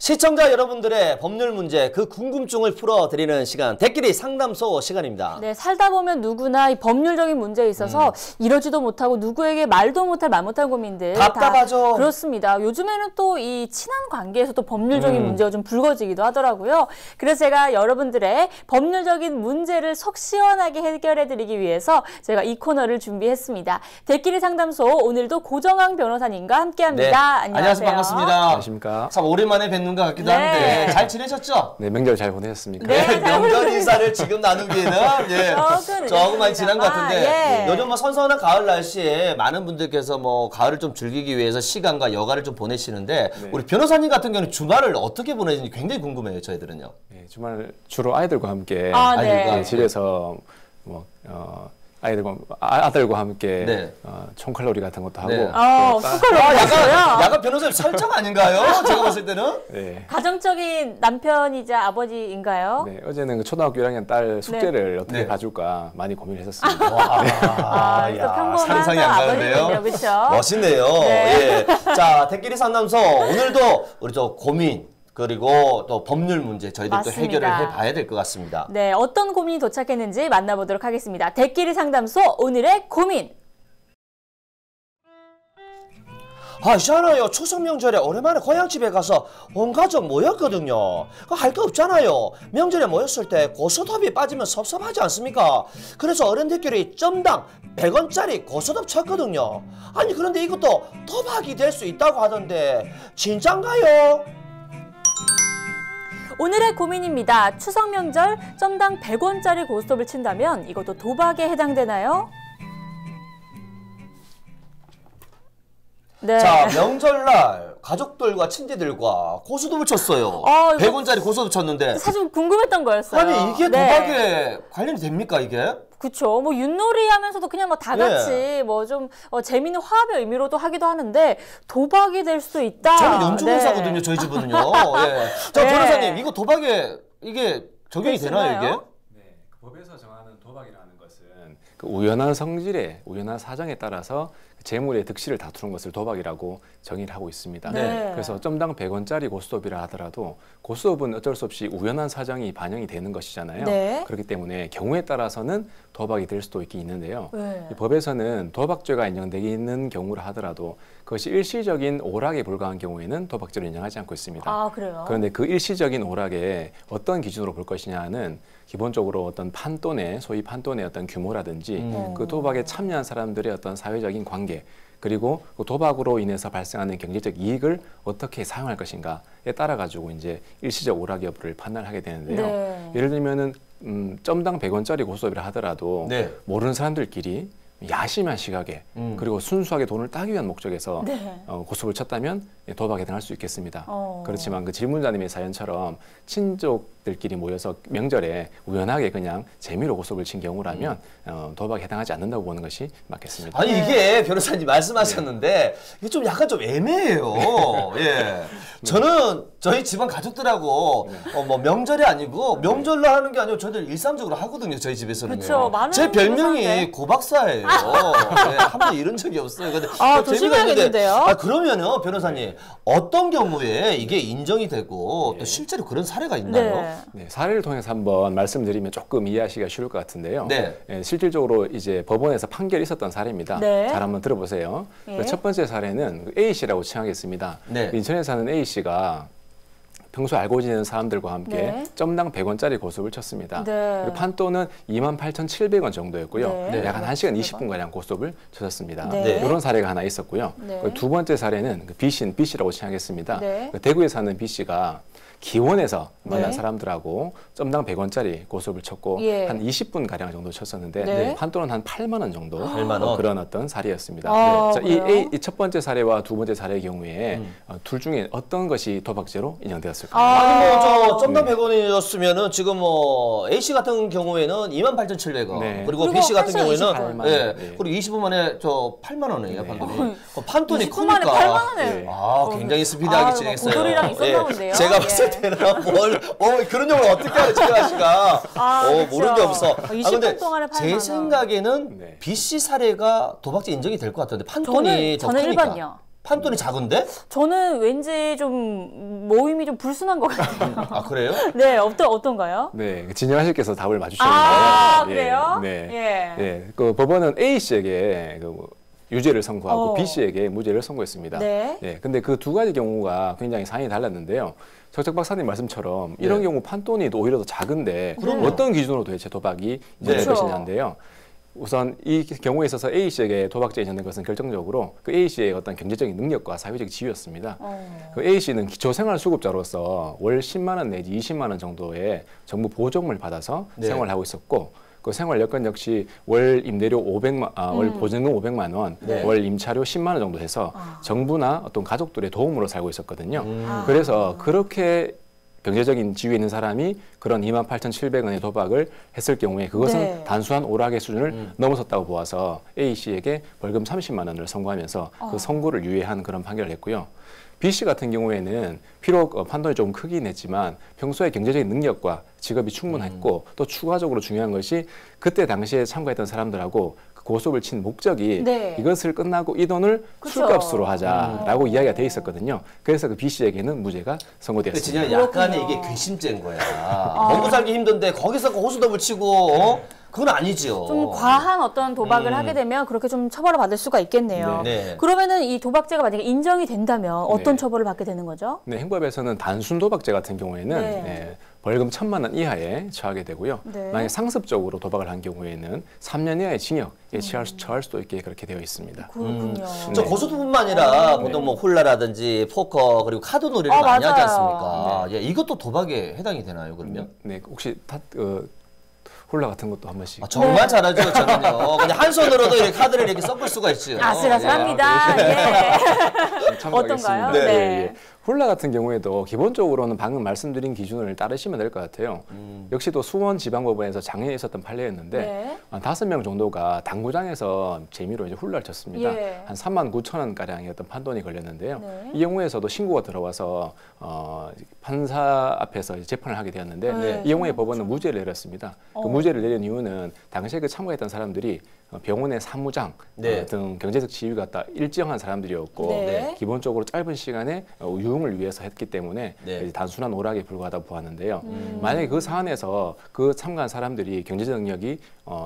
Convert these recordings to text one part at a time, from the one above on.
시청자 여러분들의 법률 문제, 그 궁금증을 풀어드리는 시간, 대끼리 상담소 시간입니다. 네, 살다 보면 누구나 이 법률적인 문제에 있어서 이러지도 못하고 누구에게 말도 못할 말 못할 고민들 답답하죠. 그렇습니다. 요즘에는 또 이 친한 관계에서 또 법률적인 문제가 좀 불거지기도 하더라고요. 그래서 제가 여러분들의 법률적인 문제를 속 시원하게 해결해드리기 위해서 제가 이 코너를 준비했습니다. 대끼리 상담소 오늘도 고정황 변호사님과 함께합니다. 네. 안녕하세요. 안녕하세요. 반갑습니다. 안녕하십니까. 참 오랜만에 뵙는 것 같기도 한데 잘 지내셨죠? 네, 명절 잘 보내셨습니까? 네, 명절 인사를 지금 나누기에는 조금 많이 지난 것 같은데 요즘 뭐 선선한 가을 날씨에 많은 분들께서 뭐 가을을 좀 즐기기 위해서 시간과 여가를 좀 보내시는데 우리 변호사님 같은 경우는 주말을 어떻게 보내는지 굉장히 궁금해요, 저희들은요. 네, 주말 주로 아이들과 함께 네. 집에서 뭐 아들과 함께 총칼로리 같은 것도 하고. 약간 변호사님 설정 아닌가요? 제가 봤을 때는. 네. 가정적인 남편이자 아버지인가요? 네, 어제는 그 초등학교 1학년 딸 숙제를 어떻게 봐줄까 많이 고민했었습니다. 상상이 안 가는데요. 그렇죠? 멋있네요. 예. 자, 대끼리 상담소 오늘도 우리 저 고민 그리고 또 법률 문제 저희들 또 해결을 해봐야 될 것 같습니다. 네, 어떤 고민이 도착했는지 만나보도록 하겠습니다. 대끼리 상담소 오늘의 고민. 있잖아요. 추석 명절에 오랜만에 고향집에 가서 온 가족 모였거든요. 할 거 없잖아요. 명절에 모였을 때 고스톱이 빠지면 섭섭하지 않습니까? 그래서 어른들끼리 점당 100원짜리 고스톱 쳤거든요. 아니 그런데 이것도 도박이 될 수 있다고 하던데 진짠가요? 오늘의 고민입니다. 추석 명절 점당 100원짜리 고스톱을 친다면 이것도 도박에 해당되나요? 네. 자, 명절날 가족들과 친지들과 고스톱을 쳤어요. 100원짜리 고스톱 쳤는데 사실 궁금했던 거였어요. 아니 이게 도박에 관련이 됩니까 이게? 그렇죠. 뭐 윷놀이 하면서도 그냥 뭐 다 같이 뭐 좀 재미있는 화합의 의미로도 하기도 하는데 도박이 될 수도 있다. 저는 연중공사거든요. 저희 집은요. 예. 자, 변호사님 이거 도박에 이게 적용이 되나요 이게? 네, 법에서 정하는 도박이라는 것은 그 우연한 성질에 우연한 사정에 따라서 재물의 득실을 다투는 것을 도박이라고 정의를 하고 있습니다. 네. 그래서 점당 100원짜리 고스톱이라 하더라도 고스톱은 어쩔 수 없이 우연한 사정이 반영이 되는 것이잖아요. 네. 그렇기 때문에 경우에 따라서는 도박이 될 수도 있는데요. 네. 이 법에서는 도박죄가 인정되기 있는 경우라 하더라도 그것이 일시적인 오락에 불과한 경우에는 도박죄로 인정하지 않고 있습니다. 그래요? 그런데 그 일시적인 오락에 어떤 기준으로 볼 것이냐는 기본적으로 어떤 판돈의 소위 판돈의 어떤 규모라든지 그 도박에 참여한 사람들의 어떤 사회적인 관계 그리고 그 도박으로 인해서 발생하는 경제적 이익을 어떻게 사용할 것인가에 따라 가지고 이제 일시적 오락 여부를 판단하게 되는데요. 예를 들면은 점당 100원짜리 고스톱이라 하더라도 모르는 사람들끼리 야심한 시각에 그리고 순수하게 돈을 따기 위한 목적에서 고스톱을 쳤다면 도박에 해당할 수 있겠습니다. 그렇지만 그 질문자님의 사연처럼 친족들끼리 모여서 명절에 우연하게 그냥 재미로 고스톱을 친 경우라면 도박에 해당하지 않는다고 보는 것이 맞겠습니다. 아니 이게 변호사님 말씀하셨는데 이게 좀 약간 좀 애매해요. 예. 저는 저희 집안 가족들하고 뭐 명절이 아니고 명절로 하는 게 아니고 저희들 일상적으로 하거든요. 저희 집에서는요. 그쵸, 제 별명이 고박사예요. 네, 한 번도 이런 적이 없어요. 근데 조심해야겠는데요. 그러면요, 변호사님 어떤 경우에 이게 인정이 되고 또 실제로 그런 사례가 있나요? 네, 사례를 통해서 한번 말씀드리면 조금 이해하시기가 쉬울 것 같은데요. 실질적으로 이제 법원에서 판결이 있었던 사례입니다. 잘 한번 들어보세요. 첫 번째 사례는 A 씨라고 칭하겠습니다. 인천에 사는 A 씨가 평소 알고 지내는 사람들과 함께 점당 100원짜리 고스톱을 쳤습니다. 그리고 판돈은 28,700원 정도였고요. 약 한 1시간 20분가량 고스톱을 쳤었습니다. 이런 사례가 하나 있었고요. 두 번째 사례는 B 씨라고 칭하겠습니다. 대구에 사는 B 씨가 기원에서 만난 사람들하고 점당 100원짜리 고스톱을 쳤고 한 20분 가량 정도 쳤었는데 판돈은 한 8만 원 정도 그런 어떤 사례였습니다. 자, 이 첫 번째 사례와 두 번째 사례의 경우에 둘 중에 어떤 것이 도박죄로 인정되었을까요? 아니 뭐 저 점당 100원이었으면은 지금 뭐 A 씨 같은 경우에는 28,700원 그리고 B 씨 같은 경우에는 그리고 20분 만에 저 8만 원이에요 판돈이. 판돈이 20분 만에 8만 원을. 굉장히 스피드하게 진행했어요. 고돌이랑 있었나 본데요. 제가 봤을 때는 그런 용어를 어떻게 하는 지금 씨가 모르는 게 없어. 근데 제 생각에는 B 씨 사례가 도박죄 인정이 될 것 같은데 판돈이 저는 1번이요. 판돈이 작은데? 저는 왠지 좀 모임이 좀 불순한 것 같아요. 아, 그래요? 네, 어떤가요? 네, 진영하실께서 답을 맞추셨는데요. 아, 그래요? 네. 예. 네. 그 법원은 A 씨에게 유죄를 선고하고 B 씨에게 무죄를 선고했습니다. 네. 네. 근데 그 두 가지 경우가 굉장히 사안이 달랐는데요. 적적 박사님 말씀처럼 이런 경우 판돈이 오히려 더 작은데 어떤 기준으로 도대체 도박이 인정될 것이냐인데요. 우선 이 경우에 있어서 A 씨에게 도박죄가 인정된 것은 결정적으로 그 A 씨의 어떤 경제적인 능력과 사회적 지위였습니다. 그 A 씨는 기초생활수급자로서 월 10만 원 내지 20만 원 정도의 정부 보조금을 받아서 생활을 하고 있었고 그 생활 여건 역시 월 임대료 500만, 월 보증금 500만 원, 월 임차료 10만 원 정도 해서 정부나 어떤 가족들의 도움으로 살고 있었거든요. 그래서 그렇게 경제적인 지위에 있는 사람이 그런 28,700원의 도박을 했을 경우에 그것은 단순한 오락의 수준을 넘어섰다고 보아서 A 씨에게 벌금 30만 원을 선고하면서 그 선고를 유예한 그런 판결을 했고요. B 씨 같은 경우에는 비록 판돈이 조금 크긴 했지만 평소에 경제적인 능력과 직업이 충분했고 또 추가적으로 중요한 것이 그때 당시에 참가했던 사람들하고 고소를 친 목적이 이것을 끝나고 이 돈을 술값으로 하자라고 이야기가 돼 있었거든요. 그래서 그 B 씨에게는 무죄가 선고되었습니다. 진짜 약간의 이게 괘씸죄인 거야. 먹고 살기 힘든데 거기서 호수더블 치고 그건 아니죠. 좀 과한 어떤 도박을 하게 되면 그렇게 좀 처벌을 받을 수가 있겠네요. 그러면은 이 도박죄가 만약에 인정이 된다면 어떤 처벌을 받게 되는 거죠? 네, 행법에서는 단순 도박죄 같은 경우에는 벌금 1,000만 원 이하에 처하게 되고요. 만약 상습적으로 도박을 한 경우에는 3년 이하의 징역에 처할 수도 있게 그렇게 되어 있습니다. 그렇군요. 저 고소뿐만 아니라 보통 뭐 홀라라든지 포커 그리고 카드 놀이를 많이 하지 않습니까? 예, 이것도 도박에 해당이 되나요, 그러면? 네, 혹시 홀라 같은 것도 한 번씩. 정말 잘하죠, 저는요. 그냥 한 손으로도 이렇게 카드를 이렇게 섞을 수가 있죠. 아슬아슬합니다. 예. 어떤가요? 네. 네. 홀라 같은 경우에도 기본적으로는 방금 말씀드린 기준을 따르시면 될 것 같아요. 역시 또 수원지방법원에서 작년에 있었던 판례였는데 한 5명 정도가 당구장에서 재미로 이제 홀라를 쳤습니다. 한 39,000원 가량의 어떤 판돈이 걸렸는데요. 이 경우에서도 신고가 들어와서 판사 앞에서 재판을 하게 되었는데 이 경우에 법원은 무죄를 내렸습니다. 그 무죄를 내린 이유는 당시에 그 참가했던 사람들이 병원의 사무장 등 경제적 지위가 딱 일정한 사람들이었고 기본적으로 짧은 시간에 유흥을 위해서 했기 때문에 단순한 오락에 불과하다고 보았는데요. 만약에 그 사안에서 그 참가한 사람들이 경제적 능력이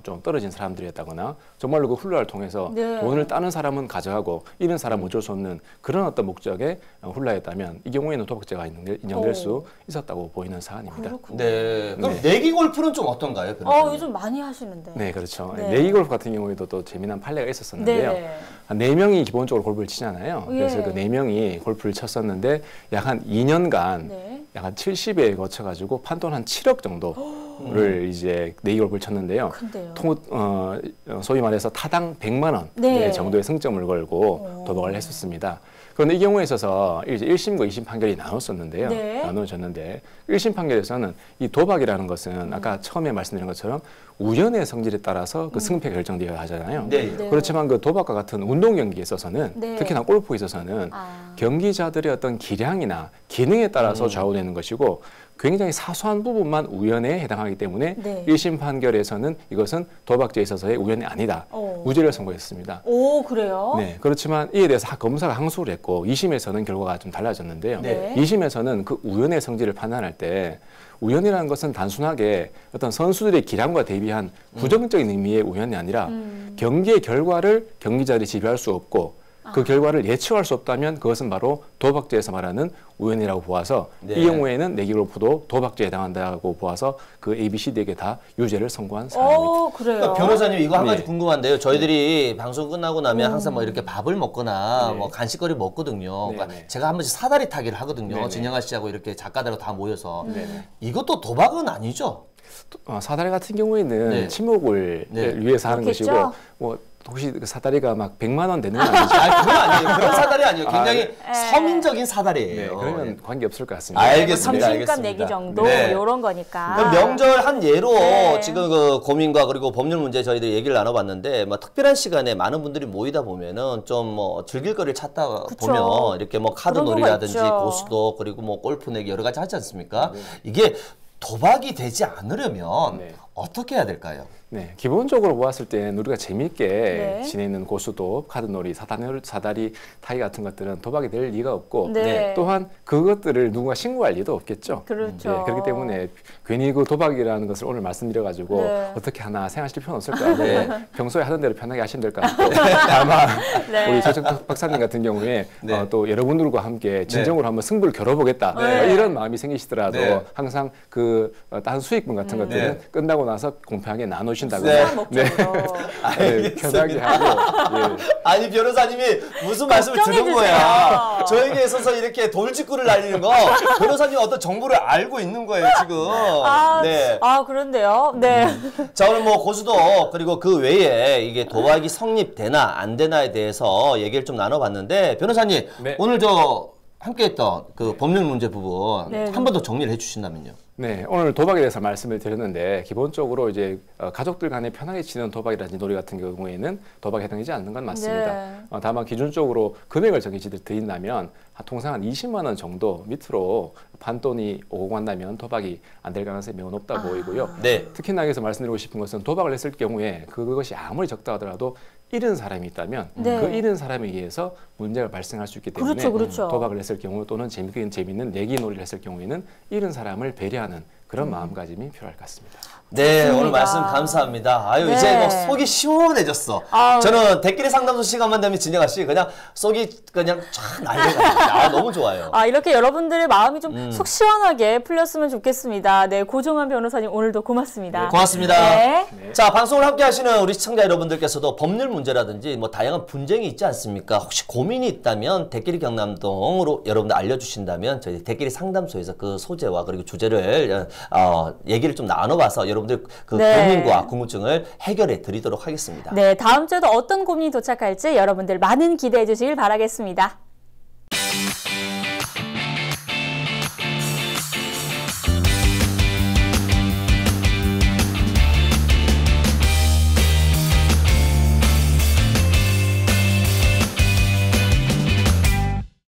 좀 떨어진 사람들이었다거나 정말로 그 훌라를 통해서 돈을 따는 사람은 가져가고 잃은 사람은 어쩔 수 없는 그런 어떤 목적의 훌라였다면 이 경우에는 도박죄가 인정될 수 있었다고 보이는 사안입니다. 네. 그럼 내기 골프는 좀 어떤가요? 요즘 많이 하시는데. 네, 그렇죠. 내기 골프 같은 경우에도 또 재미난 판례가 있었었는데요. 한 4명이 기본적으로 골프를 치잖아요. 그래서 그 4명이 골프를 쳤었는데 약 한 2년간 약 한 70회에 거쳐가지고 판돈 한 7억 정도를 이제 내기 골프를 쳤는데요. 소위 말해서 타당 100만 원 정도의 승점을 걸고 도박을 했었습니다. 그런데 이 경우에 있어서 이제 1심과 2심 판결이 나눠졌는데 1심 판결에서는 이 도박이라는 것은 아까 처음에 말씀드린 것처럼 우연의 성질에 따라서 그 승패가 결정되어야 하잖아요. 그렇지만 그 도박과 같은 운동 경기에 있어서는 특히나 골프에 있어서는 경기자들의 어떤 기량이나 기능에 따라서 좌우되는 것이고 굉장히 사소한 부분만 우연에 해당하기 때문에 1심 판결에서는 이것은 도박죄에 있어서의 우연이 아니다. 무죄를 선고했습니다. 오, 그래요? 네. 그렇지만 이에 대해서 검사가 항소를 했고 2심에서는 결과가 좀 달라졌는데요. 2심에서는 그 우연의 성질을 판단할 때 우연이라는 것은 단순하게 어떤 선수들의 기량과 대비한 부정적인 의미의 우연이 아니라 경기의 결과를 경기자들이 지배할 수 없고 그 결과를 예측할 수 없다면 그것은 바로 도박죄에서 말하는 우연이라고 보아서 이 경우에는 내기 골프도 도박죄에 해당한다고 보아서 그 ABCD에게 다 유죄를 선고한 사안입니다. 그래요? 그러니까 변호사님 이거 한 가지 궁금한데요. 저희들이 방송 끝나고 나면 항상 뭐 이렇게 밥을 먹거나 뭐 간식거리 먹거든요. 그러니까 제가 한 번씩 사다리 타기를 하거든요. 진영아 씨하고 이렇게 작가들하고 다 모여서. 이것도 도박은 아니죠? 사다리 같은 경우에는 친목을 위해서 하는 것이고 뭐 혹시 그 사다리가 막 100만 원 되는 건 아니죠? 그건 아니에요. 그런 사다리 아니에요. 굉장히 서민적인 사다리예요. 그러면 관계 없을 것 같습니다. 알겠습니다. 점심값 내기 정도 이런 거니까. 그럼 명절 한 예로 지금 그 고민과 그리고 법률 문제 저희들이 얘기를 나눠봤는데 뭐 특별한 시간에 많은 분들이 모이다 보면은 좀 뭐 즐길 거리를 찾다 보면 이렇게 뭐 카드 놀이라든지 고수도 그리고 뭐 골프 내기 여러 가지 하지 않습니까? 이게 도박이 되지 않으려면 어떻게 해야 될까요? 네, 기본적으로 보았을 때는 우리가 재미있게 지내는 고수도, 카드놀이, 사다리 타기 같은 것들은 도박이 될 리가 없고 또한 그것들을 누군가 신고할 리도 없겠죠. 그렇죠. 네, 그렇기 때문에 괜히 그 도박이라는 것을 오늘 말씀드려가지고 어떻게 하나 생각하실 필요는 없을 거예요. 평소에 하던 대로 편하게 하시면 될 것 같고 다만 우리 조정석 박사님 같은 경우에 또 여러분들과 함께 진정으로 한번 승부를 겨뤄보겠다 이런 마음이 생기시더라도 항상 그 다른 수익분 같은 것들은 끝나고 나서 공평하게 나누시 편하게 하고. 아니 변호사님이 무슨 말씀을 드는 거야? 저에게 있어서 이렇게 돌직구를 날리는 거 변호사님 어떤 정보를 알고 있는 거예요 지금. 그런데요. 네. 자 오늘 뭐 고수도 그리고 그 외에 이게 도박이 성립되나 안 되나에 대해서 얘기를 좀 나눠봤는데 변호사님 오늘 저 함께했던 그 법률 문제 부분 한 번 더 정리를 해주신다면요. 네, 오늘 도박에 대해서 말씀을 드렸는데 기본적으로 이제 가족들 간에 편하게 치는 도박이라든지 놀이 같은 경우에는 도박에 해당되지 않는 건 맞습니다. 다만 기준적으로 금액을 정해지 드린다면 통상 한 20만 원 정도 밑으로 판돈이 오고 간다면 도박이 안 될 가능성이 매우 높다 보이고요. 특히나 여기서 말씀드리고 싶은 것은 도박을 했을 경우에 그것이 아무리 적다 하더라도 잃은 사람이 있다면 그 잃은 사람에 의해서 문제가 발생할 수 있기 때문에 도박을 했을 경우 또는 재미있는 내기놀이를 했을 경우에는 잃은 사람을 배려하는 그런 마음가짐이 필요할 것 같습니다. 네, 좋습니다. 오늘 말씀 감사합니다. 아유, 이제 뭐 속이 시원해졌어. 저는 댓글의 상담소 시간만 되면 진영아 씨 그냥 속이 그냥 쫙 날려가요. 너무 좋아요. 이렇게 여러분들의 마음이 좀 속 시원하게 풀렸으면 좋겠습니다. 네, 고종환 변호사님 오늘도 고맙습니다. 고맙습니다. 자, 방송을 함께 하시는 우리 시청자 여러분들께서도 법률 문제라든지 뭐 다양한 분쟁이 있지 않습니까? 혹시 고민이 있다면 댓글이 경남동으로 여러분들 알려주신다면 저희 댓글이 상담소에서 그 소재와 그리고 주제를 얘기를 좀 나눠봐서 여러분들 그 고민과 궁금증을 해결해 드리도록 하겠습니다. 네, 다음 주에도 어떤 고민이 도착할지 여러분들 많은 기대해 주시길 바라겠습니다.